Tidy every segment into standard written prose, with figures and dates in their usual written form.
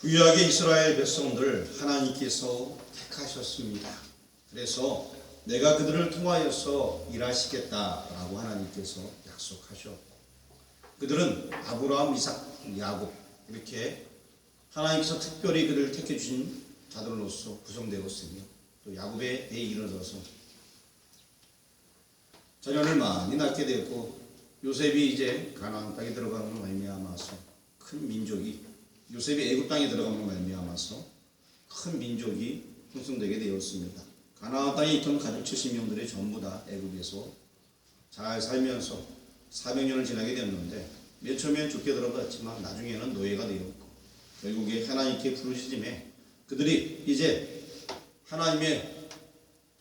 구약의 이스라엘 백성들을 하나님께서 택하셨습니다. 그래서 내가 그들을 통하여서 일하시겠다라고 하나님께서 약속하셨고, 그들은 아브라함, 이삭, 야곱 이렇게 하나님께서 특별히 그들을 택해 주신 자들로서 구성되었으며, 또 야곱의 대에 이르러서 자녀를 많이 낳게 되었고, 요셉이 이제 가나안 땅에 들어가는 말미암아서 큰 민족이, 요셉이 애굽 땅에 들어가는 말미암아서 큰 민족이 형성되게 되었습니다. 가나안 땅에 있던 가족 70명들이 전부 다 애굽에서 잘 살면서 400년을 지나게 되었는데, 맨 처음에는 죽게 들어갔지만 나중에는 노예가 되었고, 결국에 하나님께 부르짖음에 그들이 이제 하나님의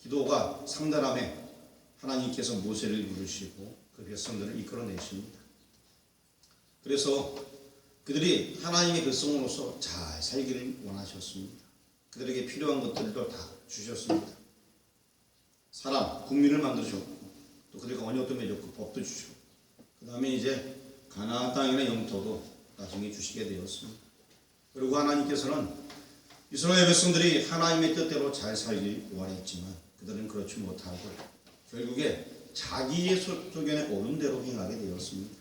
기도가 상달함에 하나님께서 모세를 부르시고 그 백성들을 이끌어내십니다. 그래서 그들이 하나님의 백성으로서 잘 살기를 원하셨습니다. 그들에게 필요한 것들도 다 주셨습니다. 사람, 국민을 만드셨고, 또 그들과 언약도 맺었고 법도 주시고, 그 다음에 이제 가나안 땅이나 영토도 나중에 주시게 되었습니다. 그리고 하나님께서는 이스라엘 백성들이 하나님의 뜻대로 잘 살길 원했지만 그들은 그렇지 못하고 결국에 자기의 소견에 오른 대로 행하게 되었습니다.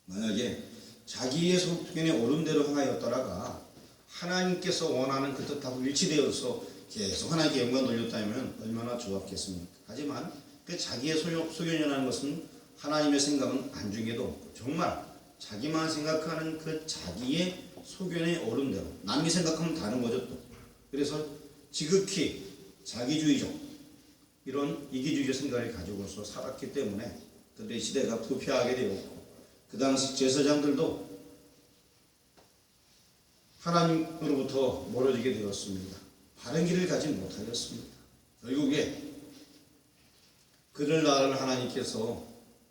만약에 자기의 소견에 오른 대로 행하였다가 하나님께서 원하는 그 뜻하고 일치되어서 계속 하나님께 영광 돌렸다면 얼마나 좋았겠습니까? 하지만 그 자기의 소견이라는 것은 하나님의 생각은 안중에도 없고, 정말 자기만 생각하는 그 자기의 소견에 오른 대로, 남이 생각하면 다른 거죠 또. 그래서 지극히 자기주의적, 이런 이기주의적 생각을 가지고서 살았기 때문에 그들의 시대가 부패하게 되었고, 그 당시 제사장들도 하나님으로부터 멀어지게 되었습니다. 바른 길을 가지 못하였습니다. 결국에 그들 나라를 하나님께서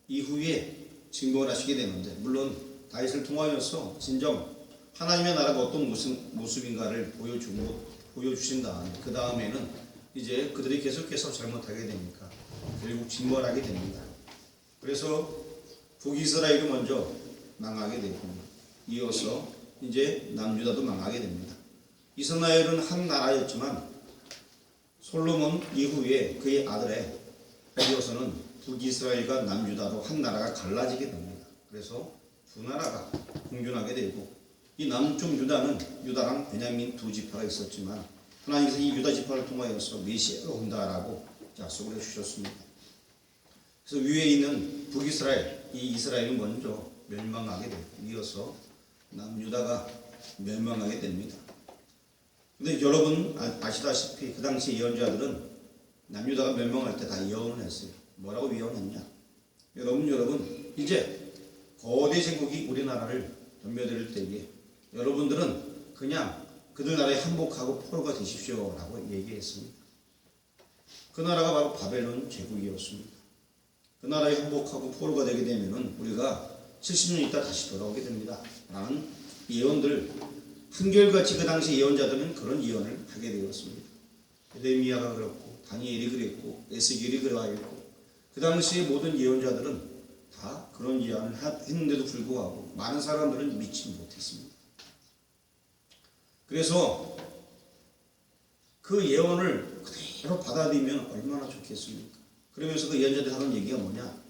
이후에 진공을 하시게 되는데, 물론 다윗을 통하여서 진정 하나님의 나라가 어떤 모습인가를 보여주신 다음에 그 다음에는 이제 그들이 계속해서 잘못하게 되니까 결국 진멸하게 됩니다. 그래서 북이스라엘이 먼저 망하게 되고, 이어서 이제 남유다도 망하게 됩니다. 이스라엘은 한 나라였지만 솔로몬 이후에 그의 아들에 이어서는 북이스라엘과 남유다로 한 나라가 갈라지게 됩니다. 그래서 두 나라가 공존하게 되고, 이 남쪽 유다랑 베냐민 두 지파가 있었지만 하나님께서 이 유다 지파를 통하여서 메시아가 온다라고 약속을 해주셨습니다. 그래서 위에 있는 북이스라엘, 이 이스라엘은 먼저 멸망하게 되고, 이어서 남유다가 멸망하게 됩니다. 근데 여러분 아시다시피 그 당시 예언자들은 남유다가 멸망할 때 다 예언을 했어요. 뭐라고 예언했냐? 여러분 이제 거대 제국이 우리나라를 덤벼들 때에 여러분들은 그냥 그들 나라에 항복하고 포로가 되십시오 라고 얘기했습니다. 그 나라가 바로 바벨론 제국이었습니다. 그 나라에 항복하고 포로가 되게 되면은 우리가 70년 있다 다시 돌아오게 됩니다 라는 예언들, 한결같이 그 당시 예언자들은 그런 예언을 하게 되었습니다. 에레미야가 그렇고, 다니엘이 그랬고, 에스겔이 그러하였고, 그 당시의 모든 예언자들은 다 그런 예언을 했는데도 불구하고 많은 사람들은 믿지 못했습니다. 그래서 그 예언을 그대로 받아들이면 얼마나 좋겠습니까? 그러면서 그 예언자들이 하는 얘기가 뭐냐?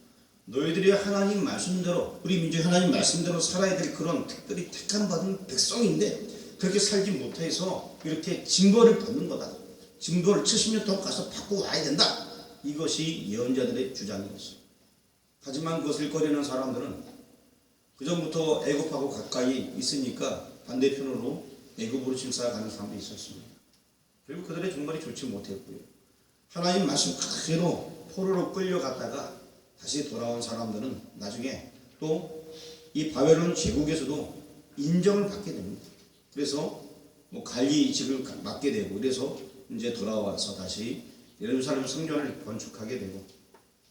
너희들이 하나님 말씀대로, 우리 민족이 하나님 말씀대로 살아야 될 그런 특별히 택함 받은 백성인데 그렇게 살지 못해서 이렇게 징벌을 받는 거다. 징벌을 70년 동안 가서 받고 와야 된다. 이것이 예언자들의 주장이었어요. 하지만 그것을 꺼리는 사람들은 그전부터 애굽하고 가까이 있으니까 반대편으로 애굽으로 질사가는 사람도 있었습니다. 결국 그들의 종말이 좋지 못했고요. 하나님 말씀 그대로 포로로 끌려갔다가 다시 돌아온 사람들은 나중에 또 이 바벨론 제국에서도 인정을 받게 됩니다. 그래서 관리직을 맡게 되고, 그래서 이제 돌아와서 다시 예루살렘 성전을 건축하게 되고,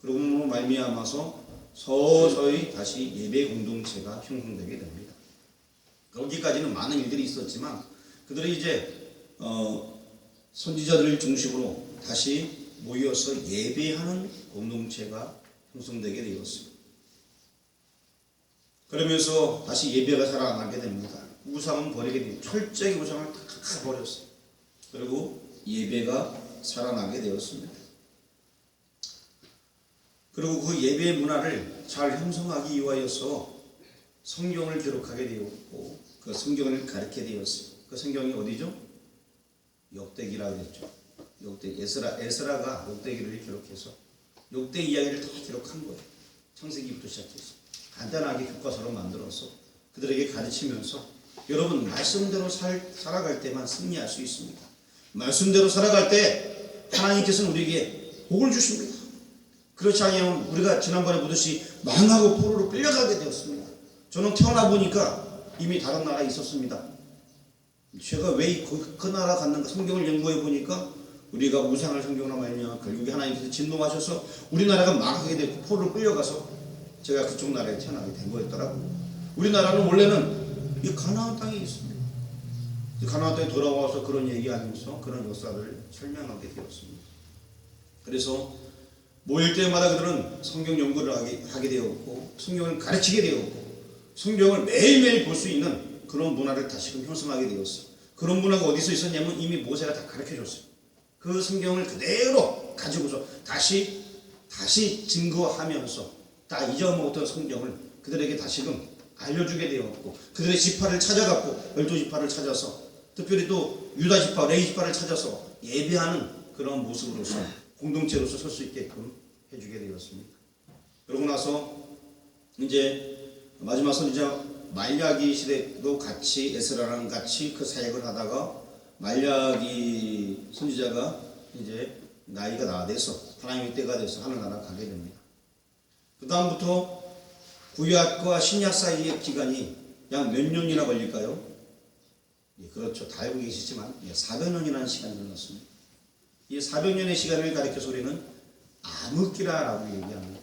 그러고 말미암아서 서서히 다시 예배 공동체가 형성되게 됩니다. 거기까지는 많은 일들이 있었지만 그들이 이제 선지자들을 중심으로 다시 모여서 예배하는 공동체가 형성되게 되었습니다. 그러면서 다시 예배가 잘 안 하게 됩니다. 우상은 버리게 되고 철저히 우상을 다 버렸어요. 그리고 예배가 살아나게 되었습니다. 그리고 그 예배의 문화를 잘 형성하기 위하여서 성경을 기록하게 되었고 그 성경을 가르치게 되었어요. 그 성경이 어디죠? 역대기라고 했죠. 에스라가 역대기를 기록해서 역대 이야기를 다 기록한 거예요. 창세기부터 시작해서 간단하게 교과서로 만들어서 그들에게 가르치면서 여러분 말씀대로 살아갈 때만 승리할 수 있습니다. 말씀대로 살아갈 때 하나님께서는 우리에게 복을 주십니다. 그렇지 않으면 우리가 지난번에 보듯이 망하고 포로로 끌려가게 되었습니다. 저는 태어나 보니까 이미 다른 나라에 있었습니다. 제가 왜 그 나라 갔는가 성경을 연구해 보니까 우리가 우상을 성경으로 말냐 결국에 하나님께서 진노하셔서 우리나라가 망하게 되고 포로로 끌려가서 제가 그쪽 나라에 태어나게 된 거였더라고요. 우리나라는 원래는 이 가나안 땅에 있습니다. 가나안 땅에 돌아와서 그런 얘기하면서 그런 역사를 설명하게 되었습니다. 그래서 모일 때마다 그들은 성경 연구를 하게 되었고 성경을 가르치게 되었고 성경을 매일매일 볼 수 있는 그런 문화를 다시금 형성하게 되었어요. 그런 문화가 어디서 있었냐면 이미 모세가 다 가르쳐줬어요. 그 성경을 그대로 가지고서 다시 증거하면서 다 잊어먹었던 성경을 그들에게 다시금 알려주게 되었고 그들의 지파를 찾아갔고 12지파를 찾아서 특별히 또 유다 지파, 레위 지파를 찾아서 예배하는 그런 모습으로서 공동체로서 설 수 있게끔 해주게 되었습니다. 그러고 나서 이제 마지막 선지자 말라기 시대도 같이 에스라랑 같이 그 사역을 하다가 말라기 선지자가 이제 나이가 다 돼서 하나님의 때가 돼서 하늘나라 가게 됩니다. 그 다음부터 구약과 신약 사이의 기간이 약 몇 년이나 걸릴까요? 예, 그렇죠. 다 알고 계시지만 400년이라는 시간이 흘렀습니다. 이 400년의 시간을 가리켜서 우리는 암흑기라고 얘기합니다.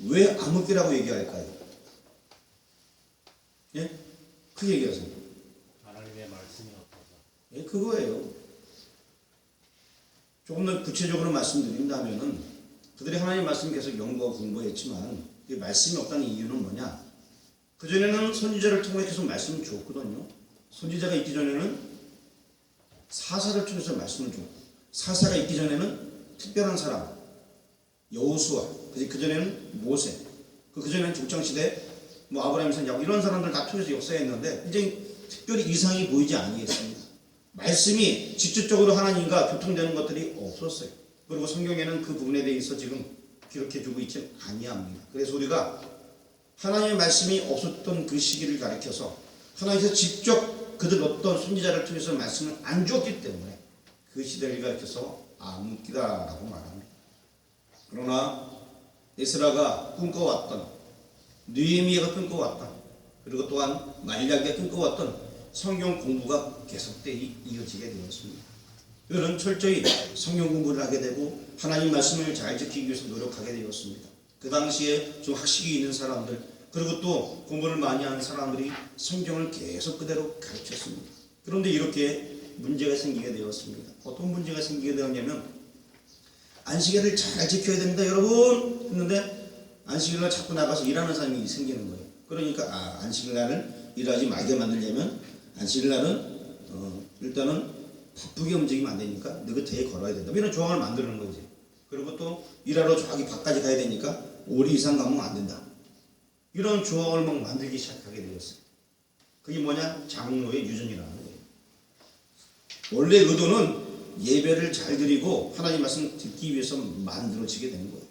왜 암흑기라고 얘기할까요? 예? 그 얘기하세요. 하나님의 말씀이 없어서. 예, 그거예요. 조금 더 구체적으로 말씀드린다면은 그들이 하나님 말씀 계속 연구하고 공부했지만 이 말씀이 없다는 이유는 뭐냐? 그전에는 선지자를 통해 계속 말씀을 줬거든요. 선지자가 있기 전에는 사사를 통해서 말씀을 줬고 사사가 있기 전에는 특별한 사람 여호수아 그전에는 모세 그전에는 족장시대 아브라함, 이삭, 야곱 이런 사람들 다 통해서 역사했는데 이제 특별히 이상이 보이지 아니했습니다. 말씀이 직접적으로 하나님과 교통되는 것들이 없었어요. 그리고 성경에는 그 부분에 대해서 지금 기록해주고 있지 아니합니다. 그래서 우리가 하나님의 말씀이 없었던 그 시기를 가리켜서 하나님께서 직접 그들 어떤 선지자를 통해서 말씀을 안 주었기 때문에 그 시대를 가리켜서 암흑기다라고 말합니다. 그러나 에스라가 꿈꿔왔던 느헤미야가 꿈꿔왔던 그리고 또한 말라기가 꿈꿔왔던 성경 공부가 계속되어 이어지게 되었습니다. 그들은 철저히 성경 공부를 하게 되고 하나님 말씀을 잘 지키기 위해서 노력하게 되었습니다. 그 당시에 좀 학식이 있는 사람들 그리고 또 공부를 많이 하는 사람들이 성경을 계속 그대로 가르쳤습니다. 그런데 이렇게 문제가 생기게 되었습니다. 어떤 문제가 생기게 되었냐면 안식일을 잘 지켜야 됩니다 여러분 했는데 안식일날 자꾸 나가서 일하는 사람이 생기는 거예요. 그러니까 안식일날을 일하지 말게 만들려면 안식일날은 일단은 바쁘게 움직이면 안 되니까 느긋하게 걸어야 된다. 이런 조항을 만드는 거지. 그리고 또 일하러 저기 밖까지 가야 되니까 5리 이상 가면 안 된다. 이런 조항을 막 만들기 시작하게 되었어요. 그게 뭐냐? 장로의 유전이라는 거예요. 원래 의도는 예배를 잘 드리고 하나님 말씀 듣기 위해서 만들어지게 되는 거예요.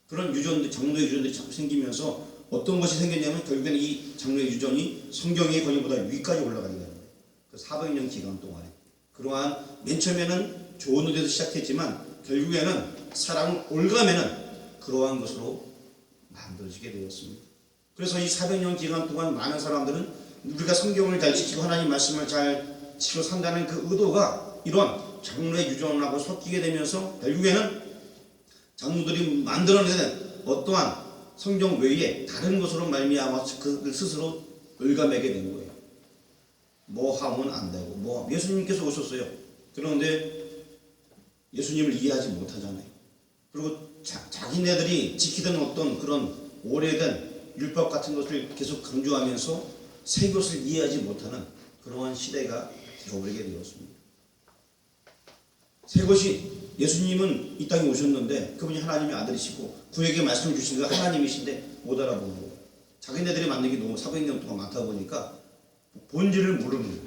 그런 유전들, 장로의 유전들이 자꾸 생기면서 어떤 것이 생겼냐면 결국에는 이 장로의 유전이 성경의 권위보다 위까지 올라가게 되는 거예요. 그 400년 기간 동안에. 그러한 맨 처음에는 좋은 의도에서 시작했지만 결국에는 사람을 올가매는 그러한 것으로 만들어지게 되었습니다. 그래서 이 400년 기간 동안 많은 사람들은 우리가 성경을 잘 지키고 하나님 말씀을 잘 지키고 산다는 그 의도가 이런 장로의 유전하고 섞이게 되면서 결국에는 장로들이 만들어내는 어떠한 성경 외에 다른 것으로 말미암아서 그들 스스로 올가매게 된 거예요. 뭐 하면 안 되고 예수님께서 오셨어요. 그런데 예수님을 이해하지 못하잖아요. 그리고 자기네들이 지키던 어떤 그런 오래된 율법 같은 것을 계속 강조하면서 새 것을 이해하지 못하는 그러한 시대가 되어버리게 되었습니다. 새 것이 예수님은 이 땅에 오셨는데 그분이 하나님의 아들이시고 그에게 말씀을 주신 그 하나님이신데 못 알아보는 거예요. 자기네들이 만든 게 너무 400년 동안 많다 보니까 본질을 모르는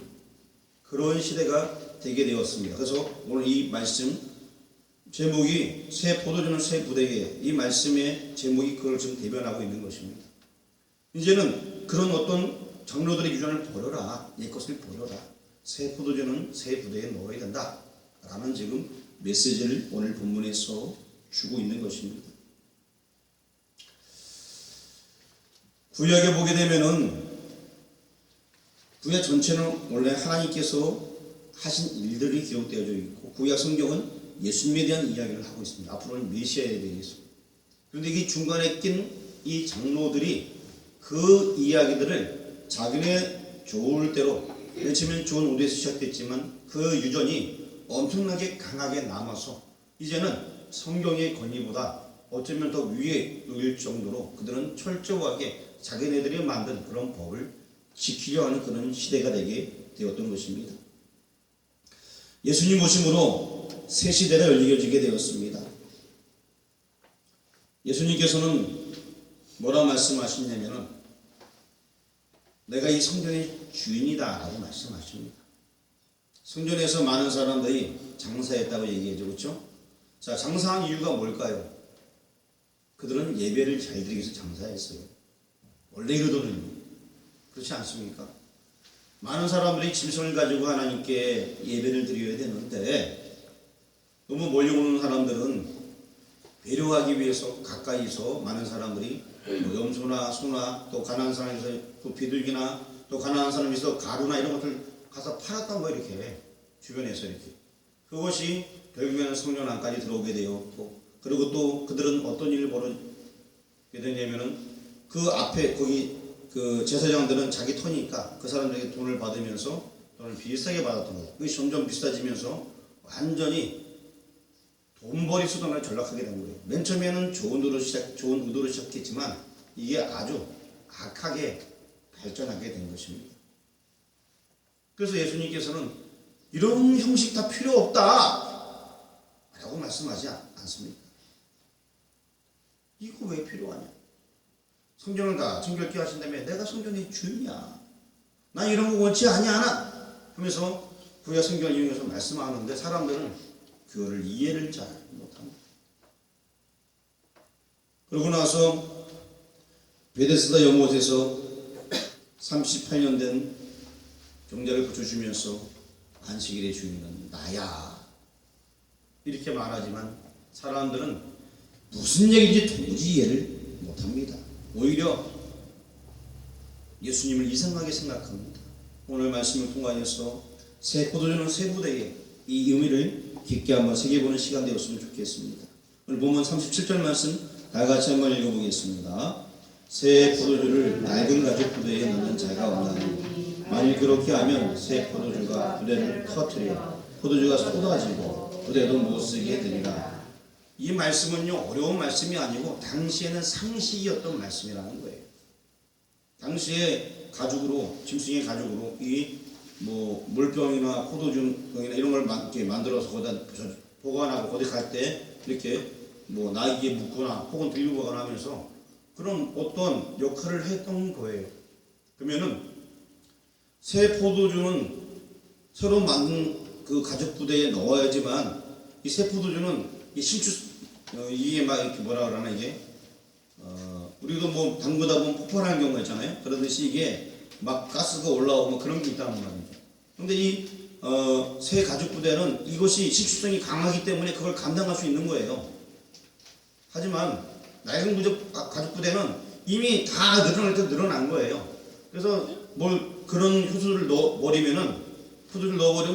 그런 시대가 되게 되었습니다. 그래서 오늘 이 말씀 제목이 새 포도주는 새 부대에, 이 말씀의 제목이 그걸 지금 대변하고 있는 것입니다. 이제는 그런 어떤 장로들의 유전을 버려라, 옛 것을 버려라, 새 포도주는 새 부대에 넣어야 된다 라는 지금 메시지를 오늘 본문에서 주고 있는 것입니다. 구약에 보게 되면은 구약 전체는 원래 하나님께서 하신 일들이 기록되어져 있고 구약 성경은 예수님에 대한 이야기를 하고 있습니다. 앞으로는 메시아에 대해서. 그런데 이 중간에 낀 이 장로들이 그 이야기들을 자기네 좋을 대로, 맨 처음엔 좋은 오대에서 시작됐지만 그 유전이 엄청나게 강하게 남아서 이제는 성경의 권위보다 어쩌면 더 위에 놓일 정도로 그들은 철저하게 자기네들이 만든 그런 법을 지키려 하는 그런 시대가 되게 되었던 것입니다. 예수님 오심으로 새 시대가 열리게 되었습니다. 예수님께서는 뭐라 말씀하시냐면은 내가 이 성전의 주인이다 라고 말씀하십니다. 성전에서 많은 사람들이 장사했다고 얘기해죠. 그렇죠? 자, 장사한 이유가 뭘까요? 그들은 예배를 잘 드리기 위해서 장사했어요. 원래 이러더군요. 그렇지 않습니까? 많은 사람들이 짐승을 가지고 하나님께 예배를 드려야 되는데 너무 몰려오는 사람들은 배려하기 위해서 가까이서 많은 사람들이 뭐 염소나 소나 또 가난한 사람에서 또 비둘기나 또 가난한 사람에서 가루나 이런 것들 가서 팔았던 거 이렇게 주변에서 이렇게 그것이 결국에는 성전 안까지 들어오게 되었고 그리고 또 그들은 어떤 일을 벌이게 되냐면은 그 앞에 거기 그 제사장들은 자기 터니까 그 사람들에게 돈을 받으면서 돈을 비싸게 받았던 거예요. 그게 점점 비싸지면서 완전히 돈벌이 수단을 전락하게 된 거예요. 맨 처음에는 좋은 의도로 시작했지만 이게 아주 악하게 발전하게 된 것입니다. 그래서 예수님께서는 이런 형식 다 필요 없다 라고 말씀하지 않습니다. 이거 왜 필요하냐? 성경을 다 정결케 하신다며 내가 성전의 주인이야. 난 이런 거 원치 않냐 하면서 구약 성경을 이용해서 말씀하는데 사람들은 그거를 이해를 잘 못합니다. 그러고 나서 베데스다 연못에서 38년 된 종자를 붙여주면서 안식일의 주인은 나야 이렇게 말하지만 사람들은 무슨 얘기인지 도무지 이해를 못합니다. 오히려 예수님을 이상하게 생각합니다. 오늘 말씀을 통하여서 새 포도주는 새 부대에 이 의미를 깊게 한번 새겨보는 시간 되었으면 좋겠습니다. 오늘 본문 37절 말씀 다 같이 한번 읽어보겠습니다. 새 포도주를 낡은 가죽 부대에 넣는 자가 없나니 만일 그렇게 하면 새 포도주가 부대를 터뜨려 포도주가 쏟아지고 부대도 못쓰게 되리라. 이 말씀은요 어려운 말씀이 아니고 당시에는 상식이었던 말씀이라는 거예요. 당시에 가죽으로 짐승의 가죽으로 이 뭐 물병이나 포도주병이나 이런 걸 이렇게 만들어서 거기다 보관하고 거기 갈 때 이렇게 뭐 나귀에 묶거나 혹은 들고 가거나 하면서 그런 어떤 역할을 했던 거예요. 그러면은 새 포도주는 새로 만든 그 가죽 부대에 넣어야지만 이 새 포도주는 이 이게 막 이렇게 뭐라 그러나 이게 우리도 뭐 담그다 보면 폭발하는 경우가 있잖아요. 그러듯이 이게 막 가스가 올라오면 그런 게 있다는 말이죠. 근데 이 새 가죽 부대는 이것이 식수성이 강하기 때문에 그걸 감당할 수 있는 거예요. 하지만 낡은 가죽 부대는 이미 다 늘어난 거예요. 그래서 뭘 그런 효소를 넣어버리면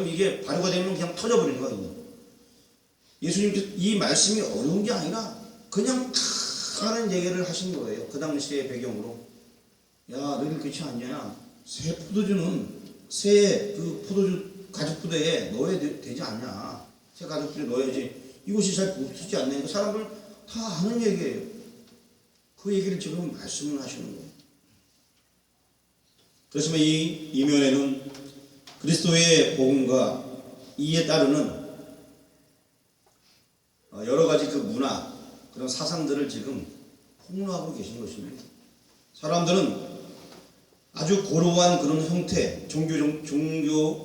이게 발효가 되면 그냥 터져버리는 거예요. 예수님께서 이 말씀이 어려운 게 아니라 그냥 하는 얘기를 하신 거예요. 그 당시의 배경으로. 야, 너희들 그렇지 않냐? 새 포도주는 새 그 포도주 가죽 부대에 넣어야 되지 않냐? 새 가죽 부대에 넣어야지. 이것이 잘 붙지 않네. 사람들 다 아는 얘기예요. 그 얘기를 지금 말씀을 하시는 거예요. 그렇지만 이 이면에는 그리스도의 복음과 이에 따르는 여러 가지 그 문화, 그런 사상들을 지금 폭로하고 계신 것입니다. 사람들은 아주 고루한 그런 형태, 종교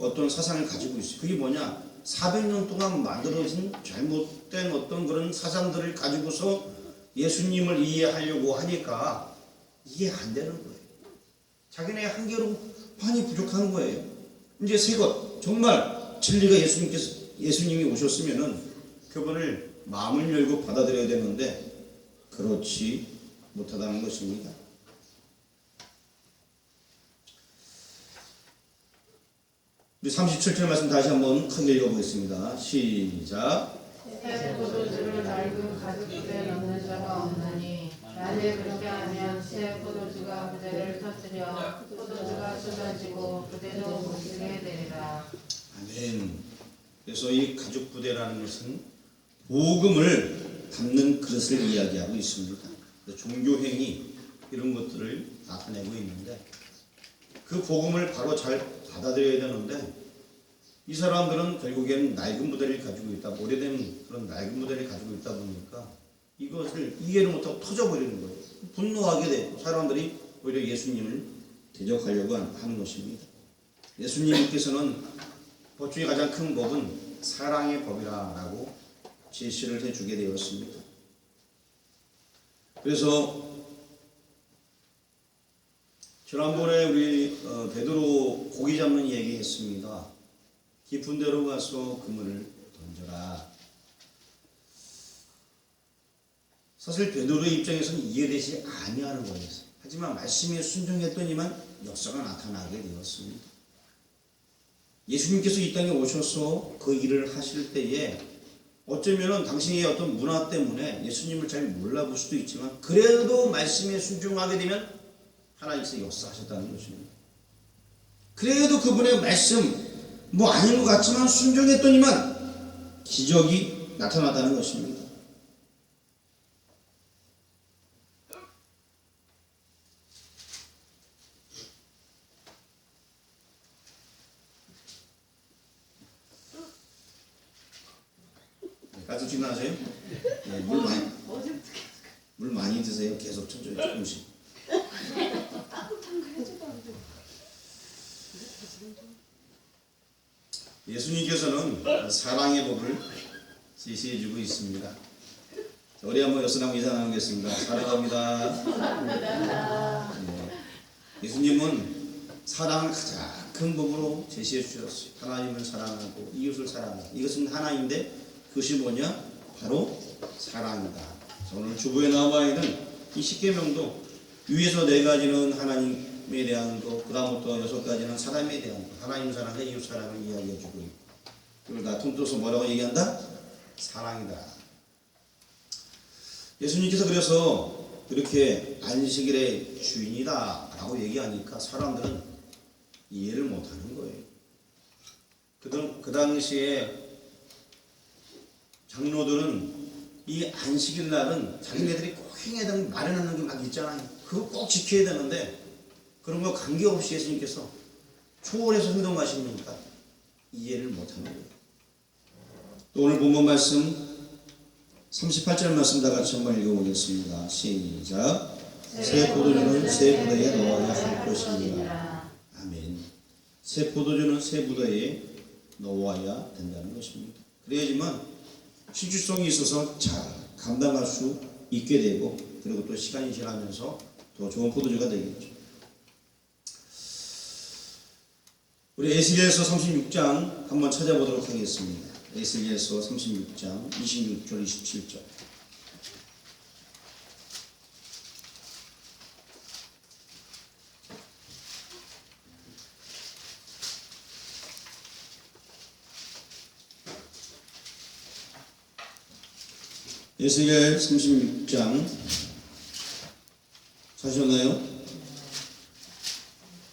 어떤 사상을 가지고 있어요. 그게 뭐냐? 400년 동안 만들어진 잘못된 어떤 그런 사상들을 가지고서 예수님을 이해하려고 하니까 이해 안 되는 거예요. 자기네 한계로 많이 부족한 거예요. 이제 새 것, 정말 진리가 예수님이 오셨으면은 그분을 마음을 열고 받아들여야 되는데 그렇지 못하다는 것입니다. 우리 37절 말씀 다시 한번 크게 읽어보겠습니다. 시작. 새 포도주를 낡은 가죽부대에 넣는 자가 없느니 만일 그렇게 하면 새 포도주가 부대를 터뜨려 포도주가 쏟아지고 부대도 못 쓰게 되리라. 아멘. 그래서 이 가죽 부대라는 것은 복음을 담는 그릇을 이야기하고 있습니다. 종교 행위 이런 것들을 나타내고 있는데 그 복음을 바로 잘 받아들여야 되는데 이 사람들은 결국에는 낡은 부대를 가지고 있다, 오래된 그런 낡은 부대를 가지고 있다 보니까 이것을 이해를 못하고 터져버리는 거예요. 분노하게 되고 사람들이 오히려 예수님을 대적하려고 하는 것입니다. 예수님께서는 법 중에 가장 큰 법은 사랑의 법이라고 제시를 해주게 되었습니다. 그래서 지난번에 우리 베드로 고기 잡는 얘기했습니다. 깊은 데로 가서 그물을 던져라. 사실 베드로의 입장에서는 이해되지 아니하는 거예요. 하지만 말씀에 순종했더니만 역사가 나타나게 되었습니다. 예수님께서 이 땅에 오셔서 그 일을 하실 때에 어쩌면은 당신의 어떤 문화 때문에 예수님을 잘 몰라볼 수도 있지만 그래도 말씀에 순종하게 되면 하나님께서 역사하셨다는 것입니다. 그래도 그분의 말씀 뭐 아닌 것 같지만 순종했더니만 기적이 나타나다는 것입니다. 가슴 지나세요? 네, 물 많이 드세요. 계속 천천히 조금씩. 예수님께서는 사랑의 법을 제시해주고 있습니다. 우리 한번 여러분 인사 나누겠습니다. 사랑합니다. 네. 예수님은 사랑을 가장 큰 법으로 제시해 주셨어요. 하나님을 사랑하고 이웃을 사랑하고 이것은 하나인데 그것이 뭐냐? 바로 사랑이다. 오늘 주보에 나와 있는 이 10계명도 위에서 4가지는 하나님에 대한 것, 그 다음부터 6가지는 사람에 대한 것, 하나님 사랑과 이웃 사랑을 이야기해주고 있고, 그걸 다 통틀어서 뭐라고 얘기한다? 사랑이다. 예수님께서 그래서 그렇게 안식일의 주인이다 라고 얘기하니까 사람들은 이해를 못하는 거예요. 그 당시에 장로들은 이 안식일 날은 자기네들이 꼭 행해야 되는 마련하는 게 막 있잖아요. 그거 꼭 지켜야 되는데 그런 거 관계없이 예수님께서 초월해서 행동하시니까 이해를 못하는 거예요. 또 오늘 본문 말씀 38절 말씀 다 같이 한번 읽어보겠습니다. 시작. 새 포도주는 새 부대에 넣어야 할 것입니다. 아멘. 새 포도주는 새 부대에 넣어야 된다는 것입니다. 그래야지만 실질성이 있어서 잘 감당할 수 있게 되고 그리고 또 시간이 지나면서 더 좋은 포도주가 되겠죠. 우리 에스겔서 36장 한번 찾아보도록 하겠습니다. 에스겔서 36장 26절 27절. 에스겔 36장 찾으셨나요?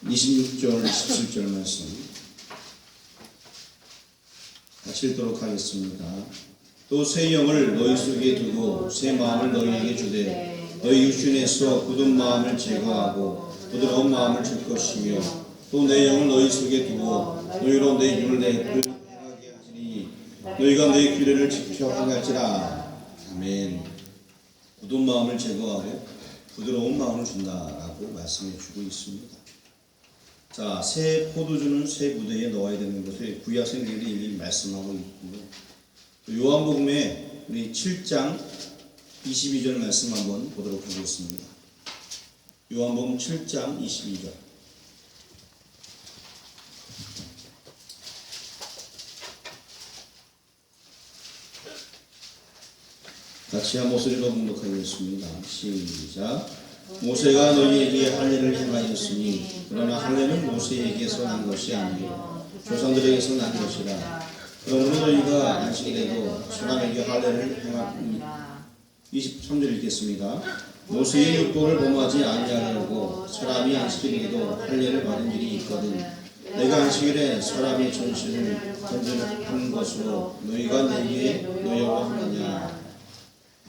26절 27절 말씀 같이 읽도록 하겠습니다. 또 새 영을 너희 속에 두고 새 마음을 너희에게 주되 너희 육신에서 굳은 마음을 제거하고 부드러운 마음을 줄 것이며 또 내 영을 너희 속에 두고 너희로 내 율례를 행하게 하시니 너희가 내 규례를 지켜 행할지라. 아멘. 굳은 마음을 제거하고 부드러운 마음을 준다라고 말씀해 주고 있습니다. 자, 새 포도주는 새 부대에 넣어야 되는 것을 구약 성경이 이미 말씀하고 있고요. 또 요한복음에 우리 7장 22절 말씀 한번 보도록 하겠습니다. 요한복음 7장 22절. 같이 한 목소리로 봉독하겠습니다. 시작. 모세가 너희에게 할례를 행하였으니 그러나 할례는 모세에게서 난 것이 아니요 조상들에게서 난 것이라. 그러므로 너희가 안식일에도 사람에게 할례를 행하니. 23절 읽겠습니다. 모세의 율법을 범하지 아니하려고 사람이 안식일에도 할례를 받은 일이 있거든 내가 안식일에 사람의 전신을 건져놓은 것으로 너희가 내게 노여워하느냐.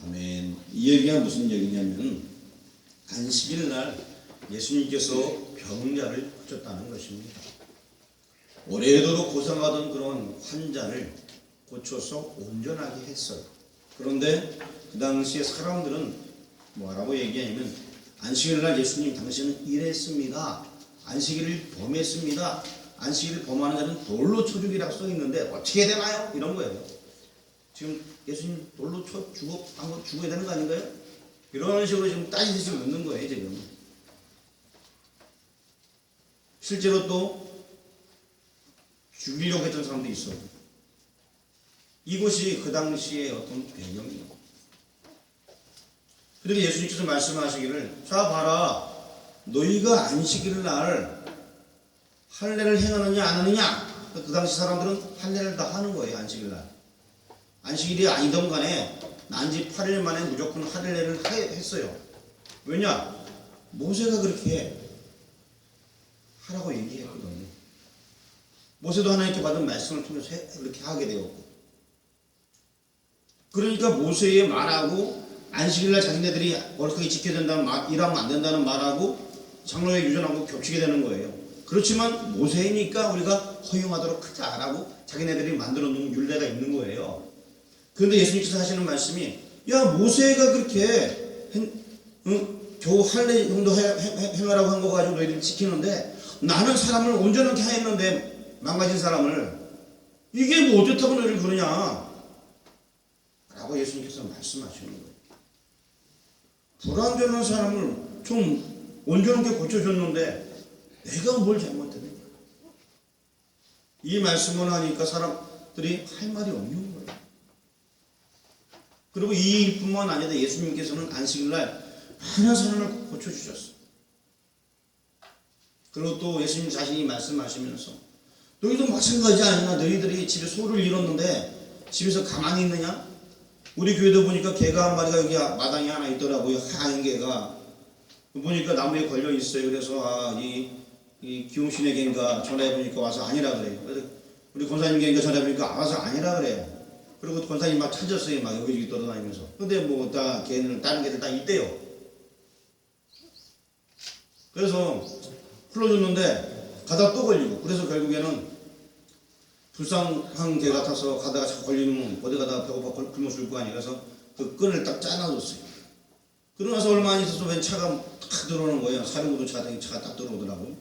아멘. 이 얘기가 무슨 얘기냐면 안식일 날 예수님께서 병자를 고쳤다는 것입니다. 오래도록 고생하던 그런 환자를 고쳐서 온전하게 했어요. 그런데 그 당시에 사람들은 뭐라고 얘기하냐면 안식일 날 예수님 당신은 일했습니다. 안식일을 범했습니다. 안식일을 범하는 자는 돌로 쳐 죽이라고 써 있는데 어떻게 되나요? 이런 거예요. 지금 예수님 돌로 쳐 한번 죽어야 되는 거 아닌가요? 이런 식으로 지금 따지듯이 묻는 거예요, 지금. 실제로 또 죽이려고 했던 사람도 있어요. 이것이 그 당시의 어떤 배경이에요. 그리고 예수님께서 말씀하시기를 자 봐라 너희가 안식일 날 할례를 행하느냐 안 하느냐. 그 당시 사람들은 할례를 다 하는 거예요. 안식일 날. 안식일이 아니던 간에 난지 8일 만에 무조건 할례를 했어요. 왜냐? 모세가 그렇게 하라고 얘기했거든요. 모세도 하나님께 받은 말씀을 통해서 그렇게 하게 되었고, 그러니까 모세의 말하고 안식일날 자기네들이 얼룩하게 지켜야 된다는 말, 일하면 안 된다는 말하고 장로의 유전하고 겹치게 되는 거예요. 그렇지만 모세니까 우리가 허용하도록 하자라고 자기네들이 만들어 놓은 율례가 있는 거예요. 그런데 예수님께서 하시는 말씀이 야 모세가 그렇게 겨우 할례 정도 행하라고 한 거 가지고 너희들 지키는데 나는 사람을 온전하게 했는데 망가진 사람을 이게 뭐 어떻다고 너희를 그러냐 라고 예수님께서 말씀하시는 거예요. 불완전한 사람을 좀 온전하게 고쳐줬는데 내가 뭘 잘못했는가. 이 말씀을 하니까 사람들이 할 말이 없는 거예요. 그리고 이 일뿐만 아니라 예수님께서는 안식일날 많은 사람을 고쳐주셨어요. 그리고 또 예수님 자신이 말씀하시면서 너희도 마찬가지 아니냐. 너희들이 집에 소를 잃었는데 집에서 가만히 있느냐. 우리 교회도 보니까 개가 한 마리가 여기 마당에 하나 있더라고요. 하얀 개가. 보니까 나무에 걸려 있어요. 그래서 이 기용신의 개인가 전화해보니까 와서 아니라 그래요. 그래서 우리 권사님 개인가 전화해보니까 와서 아니라 그래요. 그리고 권사님 막 찾았어요. 막 여기저기 돌아다니면서. 근데 뭐 다 개는 다른 개들 다 있대요. 그래서 풀어줬는데 가다 또 걸리고. 그래서 결국에는 불쌍한 개 같아서 가다가 자꾸 걸리면 어디 가다가 배고파 굶어 죽을 거 아니에요. 그래서 그 끈을 딱 짜놔줬어요. 그러고 나서 얼마 안 있어서 웬 차가 탁 들어오는 거예요. 사륜구도 차가 딱 들어오더라고요.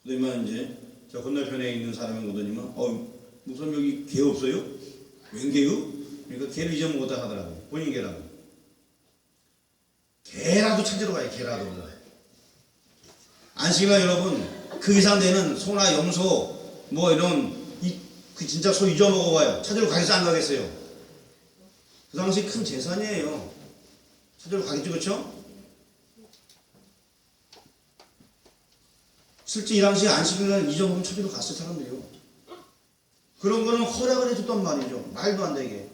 그러면 이제 저 건너편에 있는 사람이 오더니만 무슨 여기 개 없어요? 웬 개요? 그러니까 개를 잊어먹었다 하더라고요. 본인 개라고. 개라도 찾으러 가요. 개라도. 안식일날 여러분 그 이상 되는 소나 염소 뭐 이런 그 진짜 소 잊어먹어봐요. 찾으러 가겠어 안 가겠어요? 그 당시 큰 재산이에요. 찾으러 가겠죠. 그렇죠? 실제 이 당시에 안식일날 잊어먹으면 찾으러 갔을 사람들이요. 그런 거는 허락을 해줬단 말이죠. 말도 안 되게.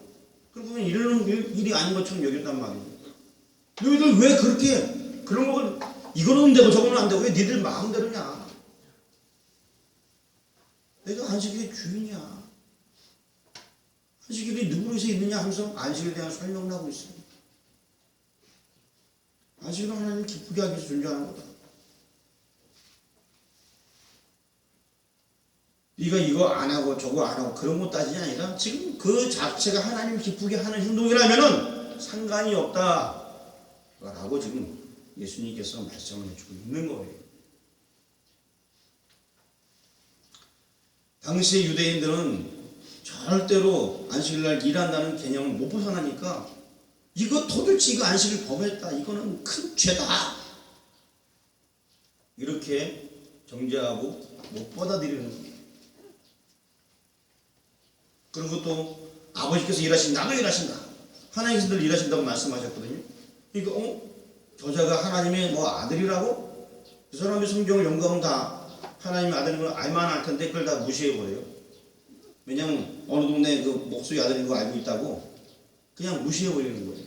그러면 이러는 일이 아닌 것처럼 여겼단 말이죠. 너희들 왜 그렇게 그런 걸 이거는 되고 저거는 안 되고 왜 니들 마음대로냐. 내가 안식일의 주인이야. 안식일이 누구로서 있느냐 하면서 안식일에 대한 설명을 하고 있어요. 안식일은 하나님을 기쁘게 하기 위해서 존재하는 거다. 네가 이거 안 하고 저거 안 하고 그런 거 따지냐 아니라 지금 그 자체가 하나님 기쁘게 하는 행동이라면은 상관이 없다라고 지금 예수님께서 말씀을 해주고 있는 거예요. 당시 유대인들은 절대로 안식일날 일한다는 개념을 못 벗어나니까 이거 도대체 이거 안식일 범했다, 이거는 큰 죄다, 이렇게 정죄하고 못 받아들이는 거예요. 그리고 또 아버지께서 일하신다, 나도 일하신다, 하나님께서 늘 일하신다고 말씀하셨거든요. 그러니까 저자가 하나님의 뭐 아들이라고? 그 사람이 성경을 연구하면 다 하나님의 아들인 걸 알만 할 텐데 그걸 다 무시해버려요. 왜냐면 어느 동네 그 목수의 아들인 거 알고 있다고 그냥 무시해버리는 거예요.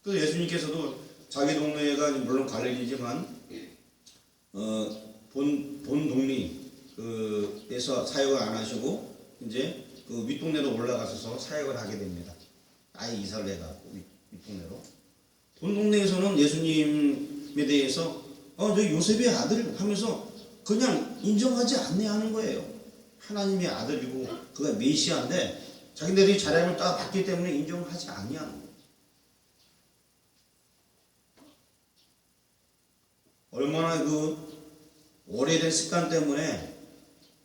그래서 예수님께서도 자기 동네가 물론 갈릴리지만 본 동리에서 사역을 안 하시고 이제 그 윗동네로 올라가셔서 사역을 하게 됩니다. 아예 이사를 해가지고 윗동네로. 본 동네에서는 예수님에 대해서 저 요셉의 아들 하면서 그냥 인정하지 않네 하는 거예요. 하나님의 아들이고 그가 메시아인데 자기네들이 자랑을 딱 받기 때문에 인정하지 않냐는 거예요. 얼마나 그 오래된 습관 때문에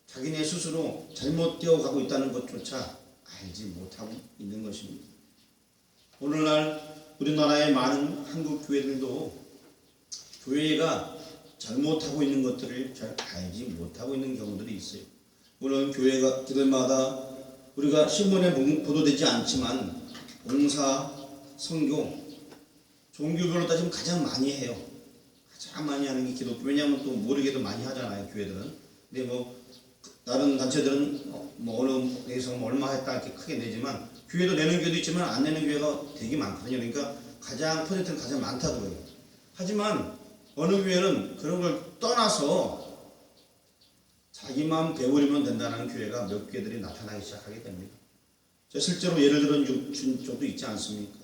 자기네 스스로 잘못되어 가고 있다는 것조차 알지 못하고 있는 것입니다. 오늘날 우리나라의 많은 한국 교회들도 교회가 잘못하고 있는 것들을 잘 알지 못하고 있는 경우들이 있어요. 물론 교회가 교회마다 우리가 신문에 보도되지 않지만 봉사, 선교, 종교별로 따지면 가장 많이 해요. 가장 많이 하는 게 기독교. 왜냐하면 또 모르게도 많이 하잖아요, 교회들은. 근데 뭐 다른 단체들은 뭐 어느 데에서 얼마 했다 이렇게 크게 내지만 교회도 내는 교회도 있지만 안 내는 교회가 되게 많거든요. 그러니까 가장 퍼센트는 가장 많다고요. 하지만 어느 교회는 그런 걸 떠나서 자기만 배우려면 된다는 교회가 몇 교회들이 나타나기 시작하게 됩니다. 실제로 예를 들어 준 쪽도 있지 않습니까?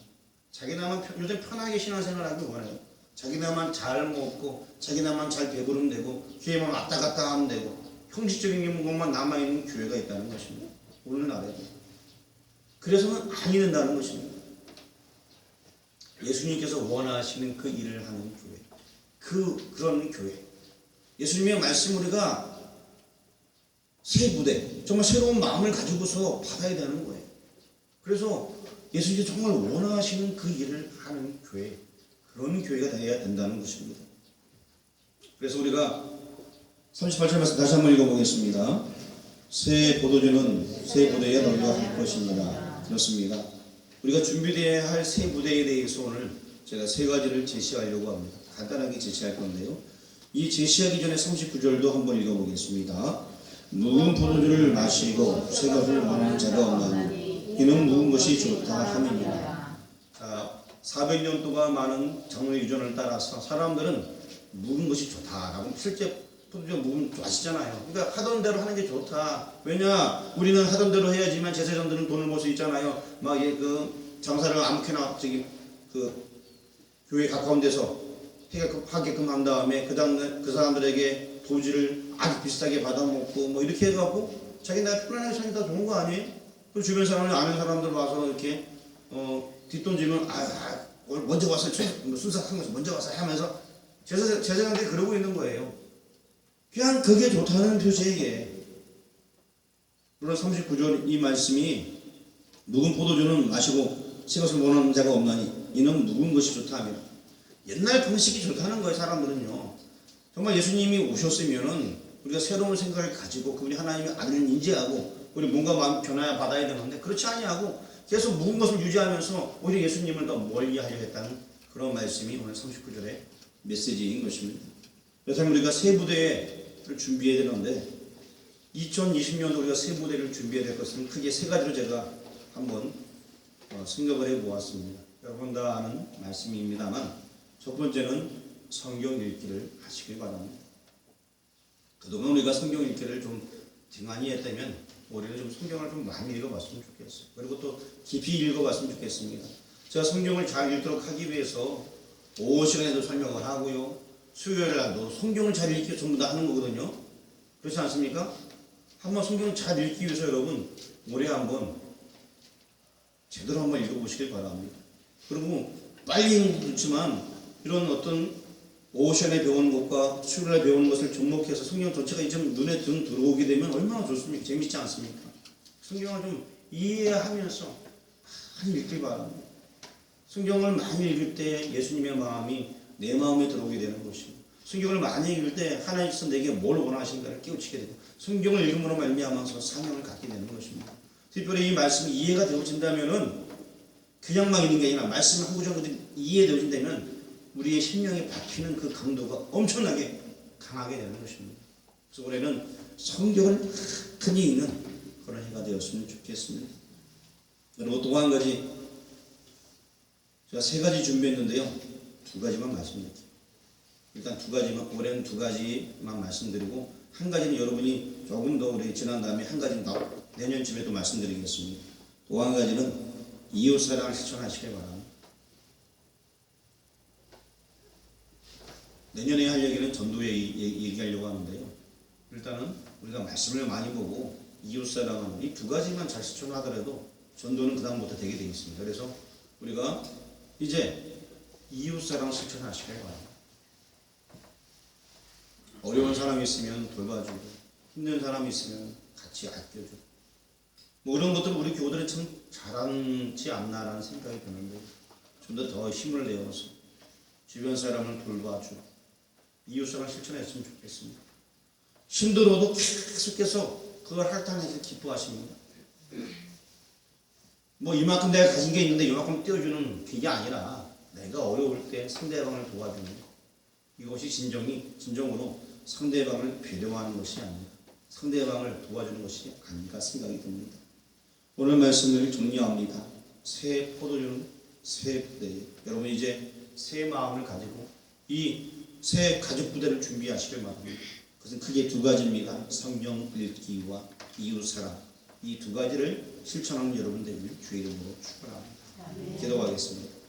자기나만 요즘 편하게 신앙생활하기 원해요. 자기나만 잘 먹고 자기나만 잘 배부르면 되고 교회만 왔다 갔다 하면 되고 형식적인 것만 남아있는 교회가 있다는 것입니다. 오늘날에도. 그래서는 아니 된다는 것입니다. 예수님께서 원하시는 그 일을 하는 교회, 그런 교회. 예수님의 말씀 우리가 새 부대, 정말 새로운 마음을 가지고서 받아야 되는 거예요. 그래서 예수님께서 정말 원하시는 그 일을 하는 교회, 그런 교회가 되어야 된다는 것입니다. 그래서 우리가 38절 말씀 다시 한번 읽어보겠습니다. 새 포도주는 새 부대에 넣어 할 것입니다. 그렇습니다. 우리가 준비되어야 할 새 부대에 대해서 오늘 제가 세 가지를 제시하려고 합니다. 간단하게 제시할 건데요. 이 제시하기 전에 39절도 한번 읽어보겠습니다. 묵은 포도주를 마시고 새 것을 원하는 자가 없나니 이는 묵은 것이 좋다 함이니라. 400년 동안 많은 장로의 유전을 따라서 사람들은 묵은 것이 좋다라고 실제 포도주 묵으면 좋아하시잖아요. 그러니까 하던 대로 하는 게 좋다. 왜냐? 우리는 하던 대로 해야지만 제사장들은 돈을 벌 수 있잖아요. 막 그 장사를 아무렇게나 그 교회 가까운 데서 하게끔 한 다음에 그 사람들에게 도지를 아주 비싸게 받아먹고 뭐 이렇게 해갖고 자기네가 편안하게 사니까 좋은 거 아니에요? 그 주변 사람을 아는 사람들 와서 이렇게 뒷돈지면 먼저 와서 순삭한 것을 먼저 와서 하면서 제사장들이 그러고 있는 거예요. 그냥 그게 좋다는 표시에게. 물론 39절 이 말씀이 묵은 포도주는 마시고 새 것을 원하는 자가 없나니 이는 묵은 것이 좋다 하며 옛날 방식이 좋다는 거예요. 사람들은요. 정말 예수님이 오셨으면은 우리가 새로운 생각을 가지고 그분이 하나님의 아들을 인지하고 우리 뭔가 마음 변화야 받아야 되는데 그렇지 아니하고 계속 묵은 것을 유지하면서 오히려 예수님을 더 멀리하려 했다는 그런 말씀이 오늘 39절의 메시지인 것입니다. 그래서 우리가 새 부대를 준비해야 되는데 2020년도 우리가 새 부대를 준비해야 될 것은 크게 세 가지로 제가 한번 생각을 해보았습니다. 여러분 다 아는 말씀입니다만 첫 번째는 성경 읽기를 하시길 바랍니다. 그동안 우리가 성경 읽기를 좀 등한히 했다면 올해는 좀 성경을 좀 많이 읽어봤으면 좋겠어요. 그리고 또 깊이 읽어봤으면 좋겠습니다. 제가 성경을 잘 읽도록 하기 위해서 오후 시간에도 설명을 하고요. 수요일 날도 성경을 잘 읽기 전부 다 하는 거거든요. 그렇지 않습니까? 한번 성경을 잘 읽기 위해서 여러분 올해 한번 제대로 한번 읽어보시길 바랍니다. 그리고 빨리 읽지만 이런 어떤 오션에 배우는 것과 수요일에 배우는 것을 접목해서 성경 전체가 좀 눈에 들어오게 되면 얼마나 좋습니까? 재밌지 않습니까? 성경을 좀 이해하면서 많이 읽길 바랍니다. 성경을 많이 읽을 때 예수님의 마음이 내 마음에 들어오게 되는 것입니다. 성경을 많이 읽을 때 하나님께서 내게 뭘 원하신가를 깨우치게 되고 성경을 읽음으로 말미암아서 사명을 갖게 되는 것입니다. 특별히 이 말씀이 이해가 되어진다면은 그냥만 있는 게 아니라 말씀 한 구절이 이해되어진다면 우리의 심령에 박히는 그 강도가 엄청나게 강하게 되는 것입니다. 그래서 올해는 성경을 흔히 읽는 그런 해가 되었으면 좋겠습니다. 그리고 또 한 가지 제가 3가지 준비했는데요. 2가지만 말씀드릴게요. 일단 2가지만 올해는 2가지만 말씀드리고 한 가지는 여러분이 조금 더 우리 지난 다음에 한 가지는 내년쯤에도 말씀드리겠습니다. 또 한 가지는 이웃사랑을 실천하시길 바랍니다. 내년에 할 얘기는 전도에 얘기하려고 하는데요. 일단은 우리가 말씀을 많이 보고 이웃사랑은 이 2가지만 잘 실천하더라도 전도는 그 다음부터 되게 되어 있습니다. 그래서 우리가 이제 이웃사랑 실천하시길 바랍니다. 어려운 사람이 있으면 돌봐주고 힘든 사람이 있으면 같이 아껴주고 뭐 이런 것들을 우리 교우들은 참 잘하지 않나라는 생각이 드는데 좀 더 힘을 내어서 주변 사람을 돌봐주고 이웃사랑 실천했으면 좋겠습니다. 힘들어도 계속해서 그걸 할당해서 기뻐하십니다. 뭐 이만큼 내가 가진 게 있는데 이만큼 떼어주는 그게 아니라 내가 어려울 때 상대방을 도와주는 이것이 진정으로 상대방을 배려하는 것이 아닙니다. 상대방을 도와주는 것이 아닌가 생각이 듭니다. 오늘 말씀을 정리합니다. 새 포도주는 새 부대에 여러분 이제 새 마음을 가지고 이 새 가족 부대를 준비하시길 바랍니다. 그것은 크게 2가지입니다. 성경 읽기와 이웃사랑 이 2가지를 실천하는 여러분 되길 주의 이름으로 축원합니다. 기도하겠습니다.